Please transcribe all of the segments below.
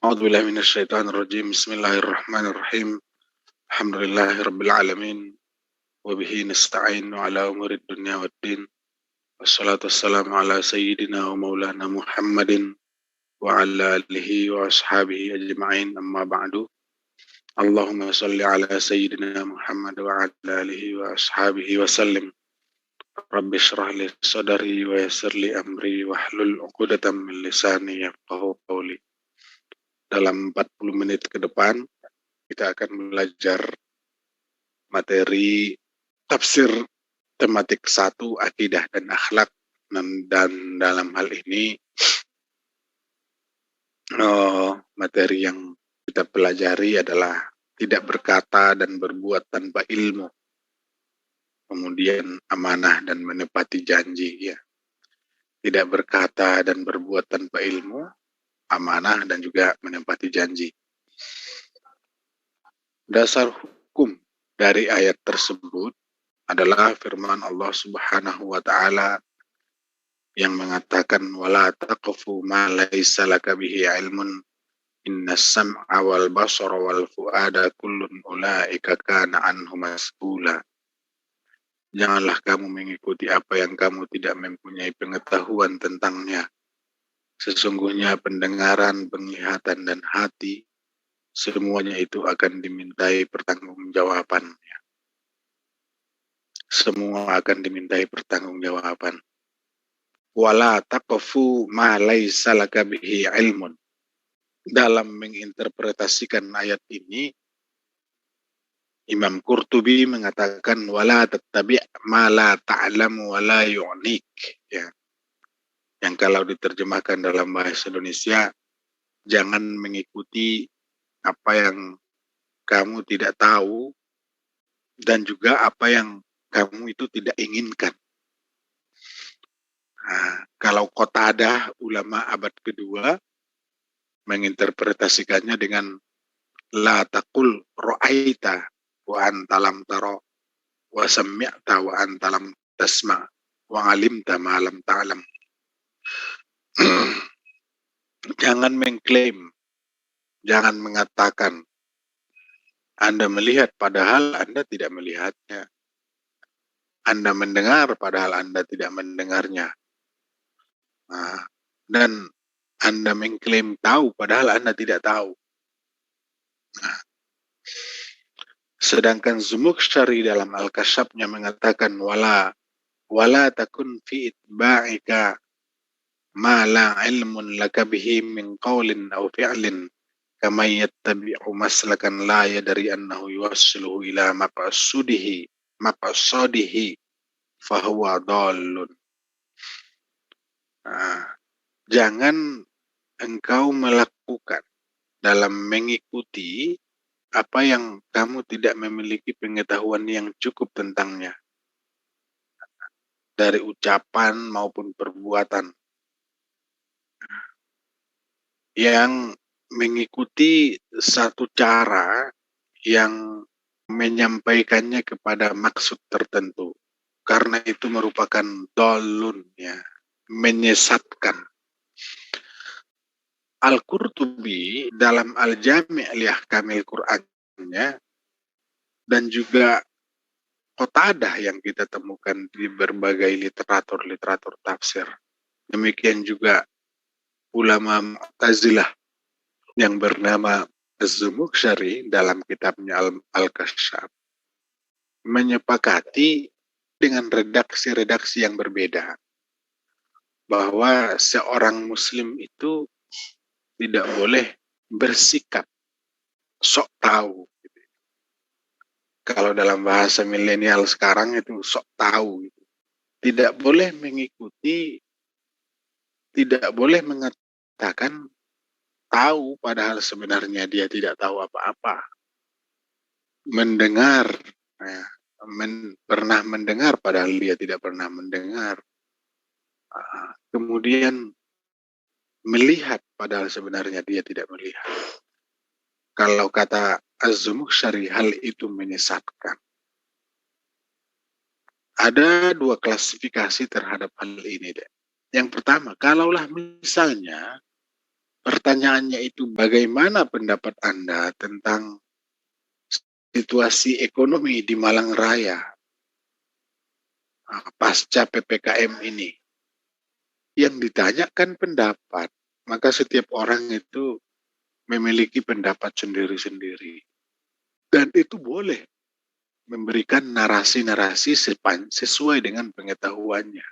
A'udzubillahi minasyaitonirrajim. Bismillahirrahmanirrahim. Alhamdulillahirabbil alamin wa bihi nasta'in ala umurid dunya waddin. Wassalatu wassalamu ala sayyidina wa maulana Muhammadin wa ala alihi wa ashabihi ajma'in, amma ba'du. Allahumma salli ala sayyidina Muhammad wa ala alihi wa ashabihi wa sallim. Rabbi shrah li sadri wa yassir li amri wahlul 'uqdatam min lisani yafqahu qawli. Dalam 40 menit ke depan kita akan belajar materi tafsir tematik 1, akidah dan akhlak. Dan dalam hal ini materi yang kita pelajari adalah tidak berkata dan berbuat tanpa ilmu, kemudian amanah dan menepati janji. Ya, tidak berkata dan berbuat tanpa ilmu, amanah dan juga menepati janji. Dasar hukum dari ayat tersebut adalah firman Allah Subhanahu wa taala yang mengatakan wala taqfu ma laisa laka bihi ilmun innas sam'a wal basara wal fuada kullun ulaika kana anhu mas'ula. Janganlah kamu mengikuti apa yang kamu tidak mempunyai pengetahuan tentangnya. Sesungguhnya pendengaran, penglihatan dan hati semuanya itu akan dimintai pertanggungjawabannya. Semua akan dimintai pertanggungjawaban. Wala taqfu ma laisa laka bihi ilmun. Dalam menginterpretasikan ayat ini, Imam Qurtubi mengatakan wala tattabi' ma la ta'lamu wa la yu'nik. Ya. Yang kalau diterjemahkan dalam bahasa Indonesia, jangan mengikuti apa yang kamu tidak tahu dan juga apa yang kamu itu tidak inginkan. Nah, kalau Qatadah, ulama abad kedua, menginterpretasikannya dengan la taqul ra'aita wa anta lam tara wa sami'ta wa anta lam tasma' wa 'alimta ma lam ta'lam. Jangan mengklaim, jangan mengatakan Anda melihat padahal Anda tidak melihatnya. Anda mendengar padahal Anda tidak mendengarnya. Nah, dan Anda mengklaim tahu padahal Anda tidak tahu. Nah, sedangkan Zumukhsyari dalam Al-Kasyafnya mengatakan wala takun fi itba'ika ma la ilmun laka bihi min qawlin aw fi'lin kama yattabi'u maslakan la yadri annahu yuwassiluhu ila maqsudihi fahuwa dallun. Nah, jangan engkau melakukan dalam mengikuti apa yang kamu tidak memiliki pengetahuan yang cukup tentangnya, dari ucapan maupun perbuatan, yang mengikuti satu cara yang menyampaikannya kepada maksud tertentu, karena itu merupakan dolun, ya, menyesatkan. Al-Qurtubi dalam Al-Jami' li Ahkamil Qur'annya dan juga Qatadah yang kita temukan di berbagai literatur tafsir. Demikian juga ulama Mu'tazilah yang bernama Az-Zumukhsyari dalam kitabnya Al-Kasyaf menyepakati dengan redaksi-redaksi yang berbeda bahwa seorang muslim itu tidak boleh bersikap sok tahu. Kalau dalam bahasa milenial sekarang itu sok tahu. Tidak boleh mengikuti, tidak boleh mengatakan tahu padahal sebenarnya dia tidak tahu apa-apa. Mendengar, ya, pernah mendengar padahal dia tidak pernah mendengar. Kemudian melihat padahal sebenarnya dia tidak melihat. Kalau kata Az-Zumukhsyari, hal itu menyesatkan. Ada dua klasifikasi terhadap hal ini, deh. Yang pertama, kalaulah misalnya pertanyaannya itu bagaimana pendapat Anda tentang situasi ekonomi di Malang Raya pasca PPKM ini. Yang ditanyakan pendapat, maka setiap orang itu memiliki pendapat sendiri-sendiri. Dan itu boleh memberikan narasi-narasi sesuai dengan pengetahuannya.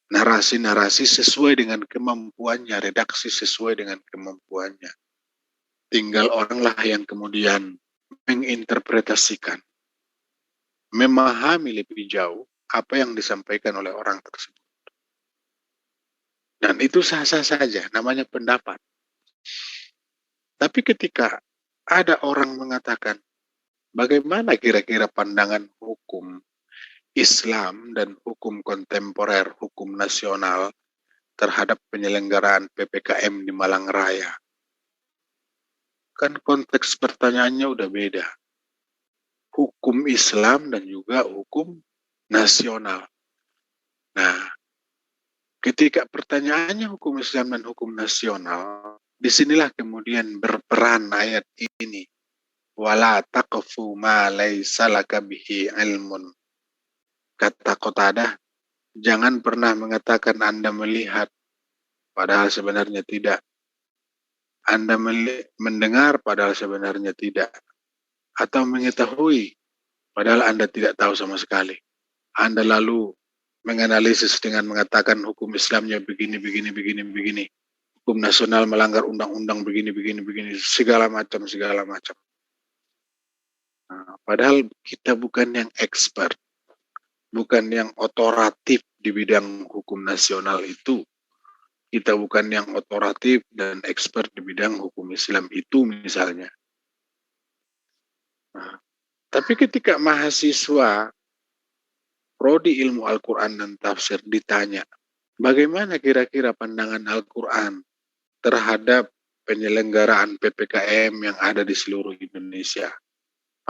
Narasi-narasi sesuai dengan kemampuannya, redaksi sesuai dengan kemampuannya. Tinggal oranglah yang kemudian menginterpretasikan, memahami lebih jauh apa yang disampaikan oleh orang tersebut. Dan itu sah-sah saja, namanya pendapat. Tapi ketika ada orang mengatakan, bagaimana kira-kira pandangan hukum Islam dan hukum kontemporer, hukum nasional terhadap penyelenggaraan PPKM di Malang Raya? Kan konteks pertanyaannya udah beda. Hukum Islam dan juga hukum nasional. Nah, ketika pertanyaannya hukum Islam dan hukum nasional, disinilah kemudian berperan ayat ini. Wala taqfu ma laysa laka bihi ilmun. Kata Qatadah, jangan pernah mengatakan Anda melihat, padahal sebenarnya tidak. Anda mendengar, padahal sebenarnya tidak. Atau mengetahui, padahal Anda tidak tahu sama sekali. Anda lalu menganalisis dengan mengatakan hukum Islamnya begini, begini, begini, begini. Hukum nasional melanggar undang-undang begini, begini, begini. Segala macam, segala macam. Nah, padahal kita bukan yang expert, bukan yang otoratif di bidang hukum nasional itu. Kita bukan yang otoratif dan expert di bidang hukum Islam itu misalnya. Nah, tapi ketika mahasiswa prodi ilmu Al-Quran dan tafsir ditanya, bagaimana kira-kira pandangan Al-Quran terhadap penyelenggaraan PPKM yang ada di seluruh Indonesia?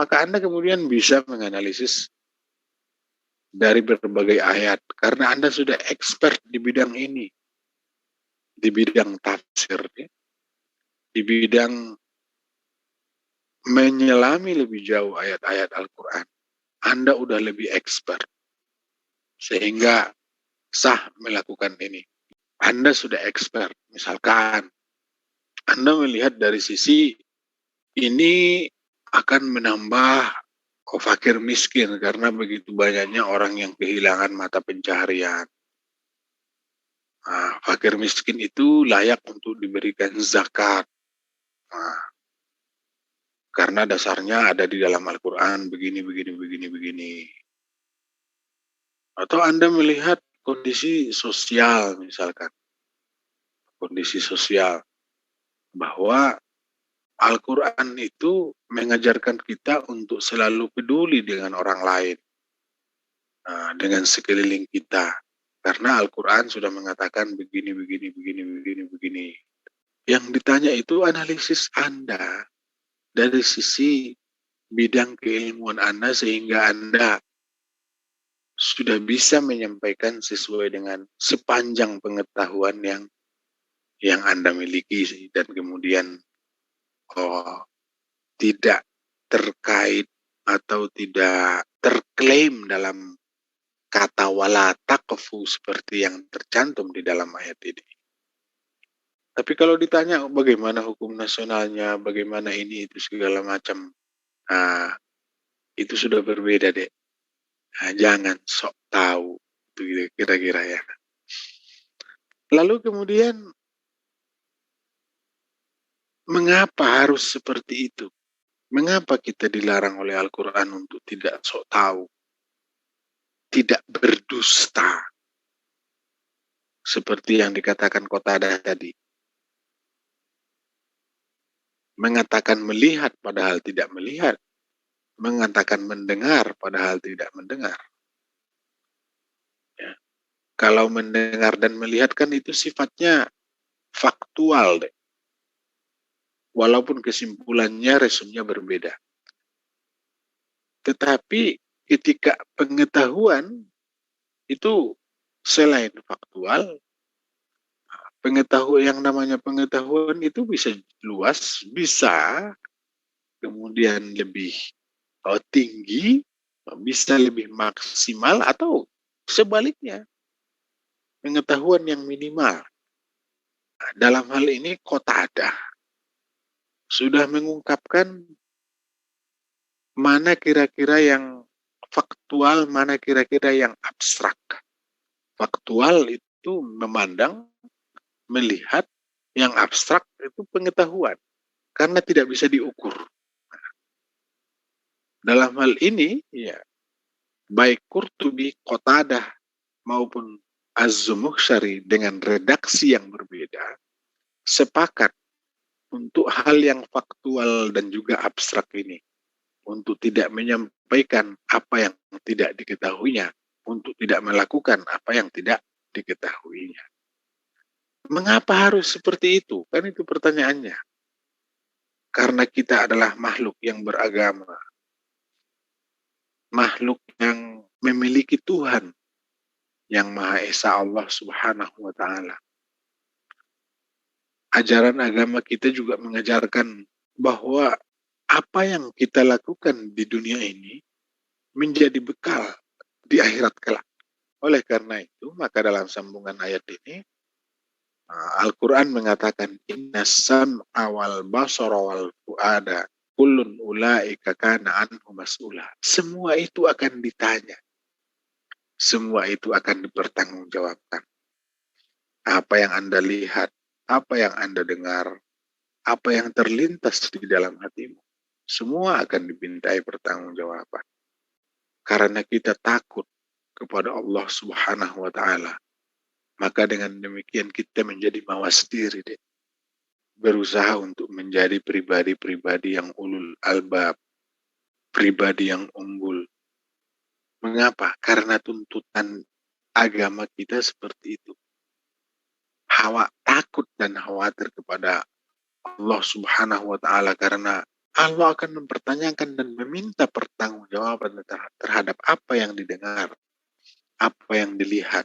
Maka Anda kemudian bisa menganalisis dari berbagai ayat, karena Anda sudah expert di bidang ini, di bidang tafsir, di bidang menyelami lebih jauh ayat-ayat Al-Quran. Anda udah lebih expert, sehingga sah melakukan ini. Anda sudah expert, misalkan Anda melihat dari sisi ini akan menambah fakir miskin karena begitu banyaknya orang yang kehilangan mata pencaharian. Nah, fakir miskin itu layak untuk diberikan zakat. Nah, karena dasarnya ada di dalam Al-Quran begini, begini, begini, begini. Atau Anda melihat kondisi sosial misalkan. Kondisi sosial. Bahwa Al-Quran itu mengajarkan kita untuk selalu peduli dengan orang lain. Nah, dengan sekeliling kita. Karena Al-Quran sudah mengatakan begini, begini, begini, begini, begini. Yang ditanya itu analisis Anda dari sisi bidang keilmuan Anda sehingga Anda sudah bisa menyampaikan sesuai dengan sepanjang pengetahuan yang Anda miliki dan kemudian tidak terkait atau tidak terklaim dalam kata wala taqfu seperti yang tercantum di dalam ayat ini. Tapi kalau ditanya bagaimana hukum nasionalnya, bagaimana ini itu segala macam, nah itu sudah berbeda deh. Nah, jangan sok tahu, itu kira-kira ya. Lalu kemudian mengapa harus seperti itu? Mengapa kita dilarang oleh Al-Quran untuk tidak sok tahu, tidak berdusta, seperti yang dikatakan Qatadah tadi. Mengatakan melihat padahal tidak melihat, mengatakan mendengar padahal tidak mendengar. Ya. Kalau mendengar dan melihat kan itu sifatnya faktual deh. Walaupun kesimpulannya, resumnya berbeda. Tetapi ketika pengetahuan itu selain faktual, Pengetahuan yang namanya pengetahuan itu bisa luas, bisa kemudian lebih tinggi, bisa lebih maksimal atau sebaliknya, pengetahuan yang minimal. Nah, dalam hal ini Qatadah sudah mengungkapkan mana kira-kira yang faktual, mana kira-kira yang abstrak. Faktual itu memandang, melihat, yang abstrak itu pengetahuan, karena tidak bisa diukur. Dalam hal ini, ya, baik Qurtubi, Qatadah, maupun Az-Zumukhsyari dengan redaksi yang berbeda, sepakat untuk hal yang faktual dan juga abstrak ini, untuk tidak menyampaikan apa yang tidak diketahuinya, untuk tidak melakukan apa yang tidak diketahuinya. Mengapa harus seperti itu? Kan itu pertanyaannya. Karena kita adalah makhluk yang beragama, makhluk yang memiliki Tuhan yang Maha Esa, Allah Subhanahu wa Ta'ala. Ajaran agama kita juga mengajarkan bahwa apa yang kita lakukan di dunia ini menjadi bekal di akhirat kelak. Oleh karena itu, maka dalam sambungan ayat ini, Al-Quran mengatakan, Inna sam'a wal basara wal fu'ada kullun ulaika kana anhu mas'ula. Semua itu akan ditanya. Semua itu akan dipertanggungjawabkan. Apa yang Anda lihat, apa yang Anda dengar, apa yang terlintas di dalam hatimu, semua akan dimintai pertanggungjawaban. Karena kita takut kepada Allah Subhanahu wa Ta'ala, maka dengan demikian kita menjadi mawas diri, deh. Berusaha untuk menjadi pribadi-pribadi yang ulul albab, pribadi yang unggul. Mengapa? Karena tuntutan agama kita seperti itu. Takut dan khawatir kepada Allah Subhanahu wa Ta'ala, karena Allah akan mempertanyakan dan meminta pertanggungjawaban terhadap apa yang didengar, apa yang dilihat.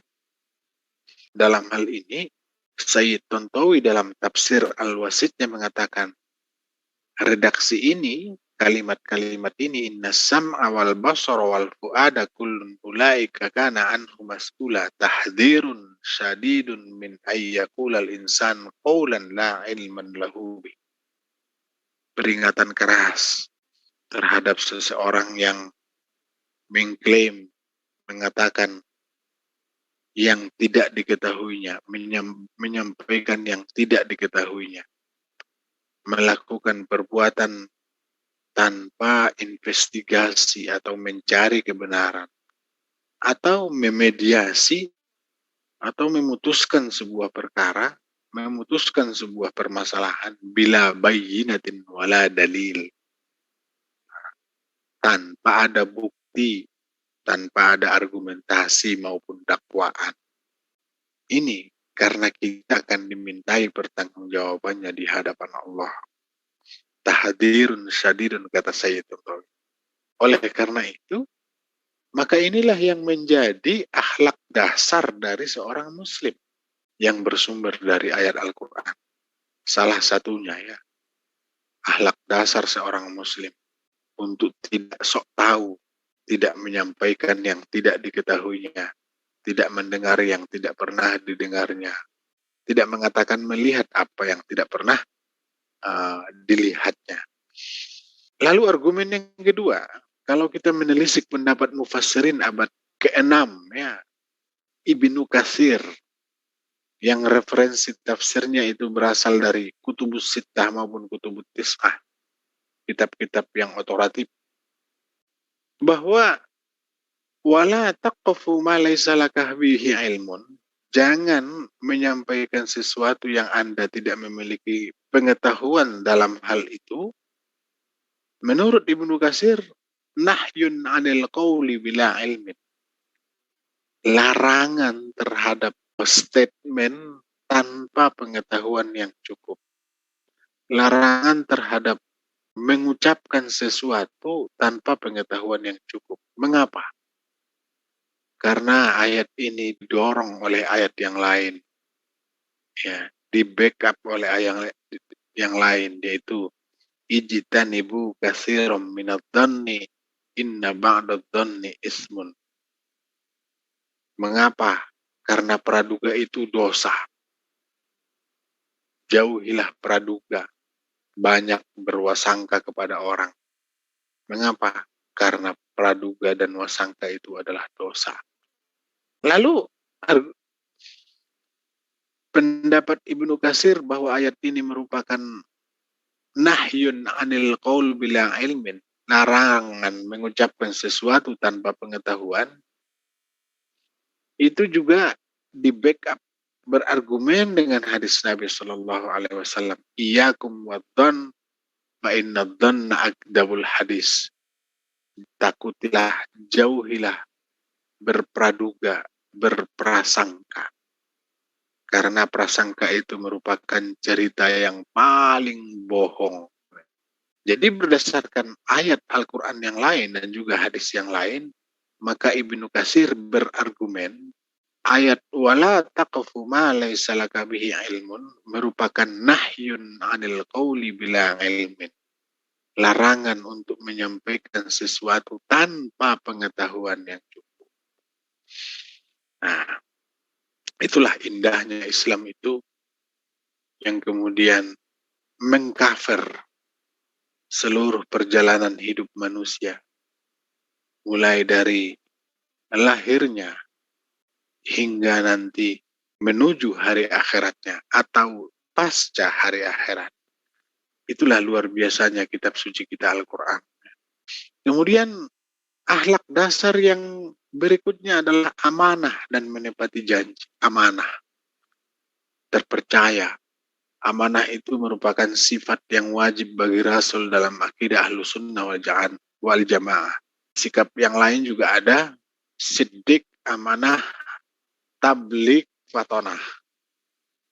Dalam hal ini, Sayyid Tontowi dalam tafsir Al-Wasitnya mengatakan, redaksi ini, kalimat-kalimat ini, inna sam'a wal basara wal fu'ada kullun ulaika kana anhu mas'ula tahdhirun syadidun min ayyaqulal insan qawlan la ilman lahu bi. Peringatan keras terhadap seseorang yang mengklaim, mengatakan yang tidak diketahuinya, menyampaikan yang tidak diketahuinya, melakukan perbuatan tanpa investigasi atau mencari kebenaran, atau memediasi, atau memutuskan sebuah perkara, memutuskan sebuah permasalahan bila bayyinatin wala dalil, tanpa ada bukti, tanpa ada argumentasi maupun dakwaan. Ini karena kita akan dimintai pertanggungjawabannya di hadapan Allah. Tahdirun syadidun, kata Sayyid Tontowi. Oleh karena itu, maka inilah yang menjadi akhlak dasar dari seorang muslim yang bersumber dari ayat Al-Quran. Salah satunya, ya, akhlak dasar seorang muslim untuk tidak sok tahu, tidak menyampaikan yang tidak diketahuinya, tidak mendengar yang tidak pernah didengarnya, tidak mengatakan melihat apa yang tidak pernah dilihatnya. Lalu argumen yang kedua, kalau kita menelisik pendapat mufassirin abad ke-6, ya, Ibnu Katsir, yang referensi tafsirnya itu berasal dari Kutubus Sittah maupun Kutubut Tis'ah, kitab-kitab yang otoratif, bahwa wala taqfu ma laysa laka bihi ilmun, jangan menyampaikan sesuatu yang Anda tidak memiliki pengetahuan dalam hal itu. Menurut Ibnu Katsir, nahyun 'anil qawli bila ilmin, larangan terhadap statement tanpa pengetahuan yang cukup. Larangan terhadap mengucapkan sesuatu tanpa pengetahuan yang cukup. Mengapa? Karena ayat ini didorong oleh ayat yang lain. ya, di backup oleh yang lain, yaitu ijtanibu katsiran minadh-dhanni inna ba'dadh-dhanni ismun. Mengapa? Karena praduga itu dosa. Jauhilah praduga, banyak berwasangka kepada orang. Mengapa? Karena praduga dan wasangka itu adalah dosa. Lalu pendapat Ibnu Katsir bahwa ayat ini merupakan nahyun anil qaul bila ilmin, larangan mengucapkan sesuatu tanpa pengetahuan, itu juga di backup berargumen dengan hadis Nabi Shallallahu Alaihi Wasallam, iyyakum wadhan fa inna dhanna akdabul hadis. Takutilah, jauhilah berpraduga, berprasangka. Karena prasangka itu merupakan cerita yang paling bohong. Jadi berdasarkan ayat Al-Quran yang lain dan juga hadis yang lain, maka Ibnu Katsir berargumen ayat wala taqfu ma laysa laka bihi ilmun merupakan nahyun 'anil qauli bila ilmin. Larangan untuk menyampaikan sesuatu tanpa pengetahuan yang cukup. Nah, itulah indahnya Islam itu yang kemudian mengcover seluruh perjalanan hidup manusia. Mulai dari lahirnya hingga nanti menuju hari akhiratnya atau pasca hari akhirat. Itulah luar biasanya kitab suci kita Al-Quran. Kemudian akhlak dasar yang berikutnya adalah amanah dan menepati janji. Amanah, terpercaya. Amanah itu merupakan sifat yang wajib bagi Rasul dalam akidah Ahlus Sunnah wal Jamaah. Sikap yang lain juga ada, siddiq, amanah, tabligh, fatonah.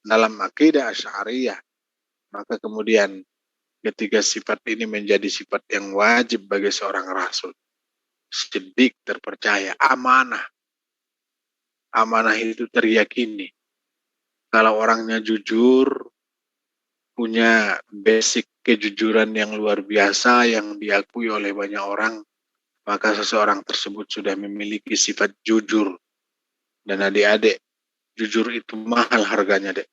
Dalam akidah Asy'ariyah, maka kemudian ketiga sifat ini menjadi sifat yang wajib bagi seorang Rasul. Siddiq, terpercaya, amanah. Amanah itu teryakini. Kalau orangnya jujur, punya basic kejujuran yang luar biasa yang diakui oleh banyak orang, maka seseorang tersebut sudah memiliki sifat jujur. Dan adik-adik, jujur itu mahal harganya, dek.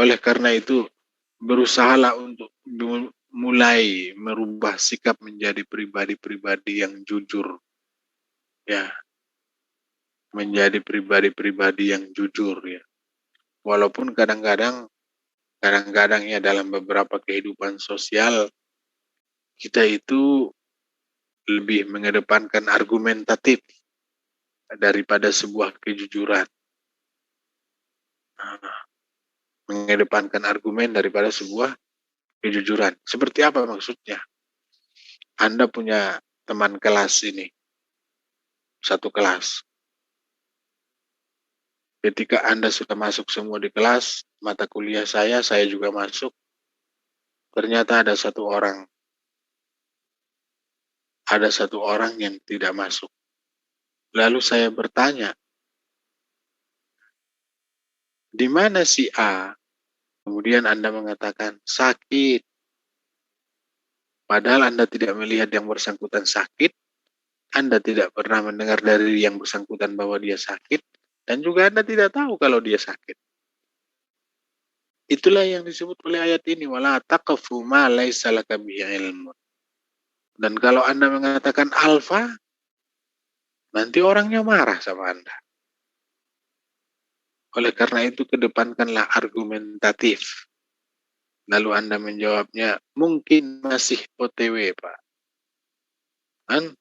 Oleh karena itu, berusahalah untuk mulai merubah sikap menjadi pribadi-pribadi yang jujur. Ya, menjadi pribadi-pribadi yang jujur ya. Walaupun kadang-kadang ya dalam beberapa kehidupan sosial kita itu lebih mengedepankan argumentatif daripada sebuah kejujuran. Mengedepankan argumen daripada sebuah kejujuran. Seperti apa maksudnya? Anda punya teman kelas ini, satu kelas. Ketika Anda sudah masuk semua di kelas, mata kuliah saya juga masuk. Ternyata ada satu orang yang tidak masuk. Lalu saya bertanya, di mana si A? Kemudian Anda mengatakan sakit. Padahal Anda tidak melihat yang bersangkutan sakit, Anda tidak pernah mendengar dari yang bersangkutan bahwa dia sakit, dan juga Anda tidak tahu kalau dia sakit. Itulah yang disebut oleh ayat ini, wala taqfu ma laisa laka bihi ilmun. Dan kalau Anda mengatakan alfa, nanti orangnya marah sama Anda. Oleh karena itu kedepankanlah argumentatif. Lalu Anda menjawabnya, mungkin masih OTW, Pak. Kan?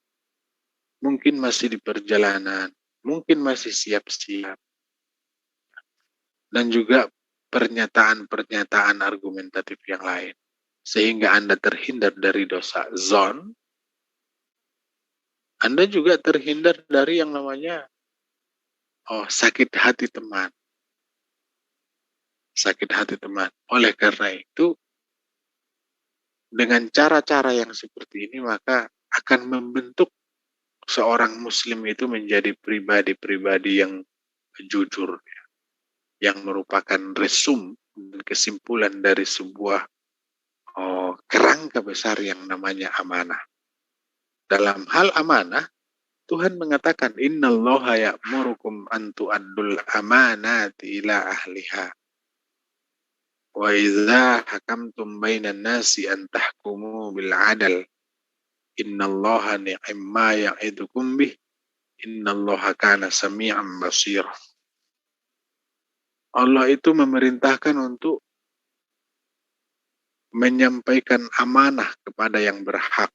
Mungkin masih di perjalanan, mungkin masih siap-siap. Dan juga pernyataan-pernyataan argumentatif yang lain. Sehingga Anda terhindar dari dosa zon. Anda juga terhindar dari yang namanya sakit hati teman. Sakit hati teman. Oleh karena itu, dengan cara-cara yang seperti ini, maka akan membentuk seorang muslim itu menjadi pribadi-pribadi yang jujur. yang merupakan resum dan kesimpulan dari sebuah kerangka besar yang namanya amanah. Dalam hal amanah, Tuhan mengatakan, innallaha ya'murukum an tu'addul amanati ila ahliha. Wa idza hakamtum bainan nasi an tahkumu bil adal. Innallaha ni'ma ya'idukum bih. Innallaha kana sami'an basira. Allah itu memerintahkan untuk menyampaikan amanah kepada yang berhak.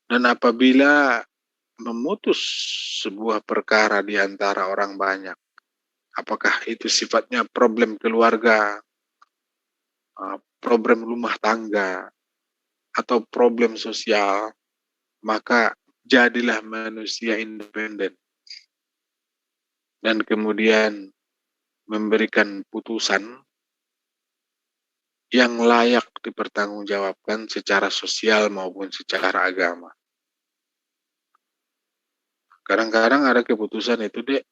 Dan apabila memutus sebuah perkara di antara orang banyak, apakah itu sifatnya problem keluarga, problem rumah tangga, atau problem sosial, maka jadilah manusia independen. Dan kemudian memberikan putusan yang layak dipertanggungjawabkan secara sosial maupun secara agama. Kadang-kadang ada keputusan itu, Dek,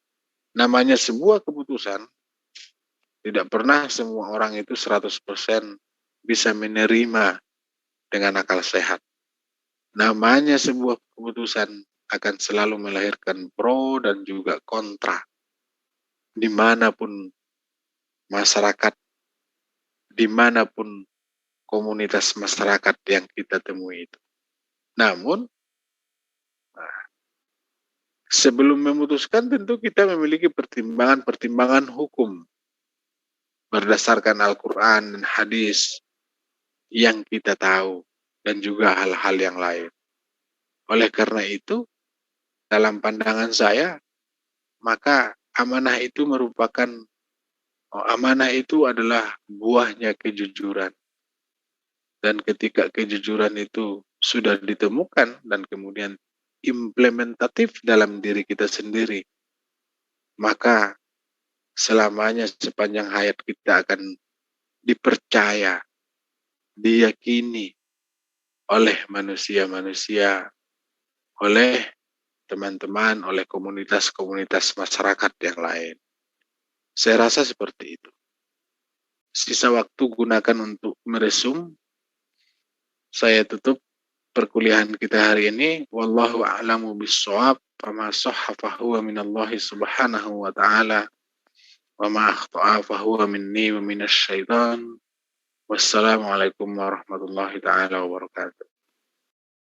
namanya sebuah keputusan, tidak pernah semua orang itu 100% bisa menerima dengan akal sehat. Namanya sebuah keputusan akan selalu melahirkan pro dan juga kontra. Dimanapun masyarakat, dimanapun komunitas masyarakat yang kita temui itu. Namun, sebelum memutuskan tentu kita memiliki pertimbangan-pertimbangan hukum berdasarkan Al-Quran dan hadis yang kita tahu dan juga hal-hal yang lain. Oleh karena itu, dalam pandangan saya, maka amanah itu adalah buahnya kejujuran. Dan ketika kejujuran itu sudah ditemukan dan kemudian implementatif dalam diri kita sendiri, maka selamanya sepanjang hayat kita akan dipercaya, diyakini oleh manusia-manusia, oleh teman-teman, oleh komunitas-komunitas masyarakat yang lain. Saya rasa seperti itu. Sisa waktu gunakan untuk meresum. Saya tutup perkuliahan kita hari ini. Wallahu a'lamu bis-shawab. Fama sahha fahuwa minallahi subhanahu wa ta'ala. Wa ma akhta'a fahuwa minni wa minasy syaitan. Wassalamualaikum warahmatullahi taala wabarakatuh.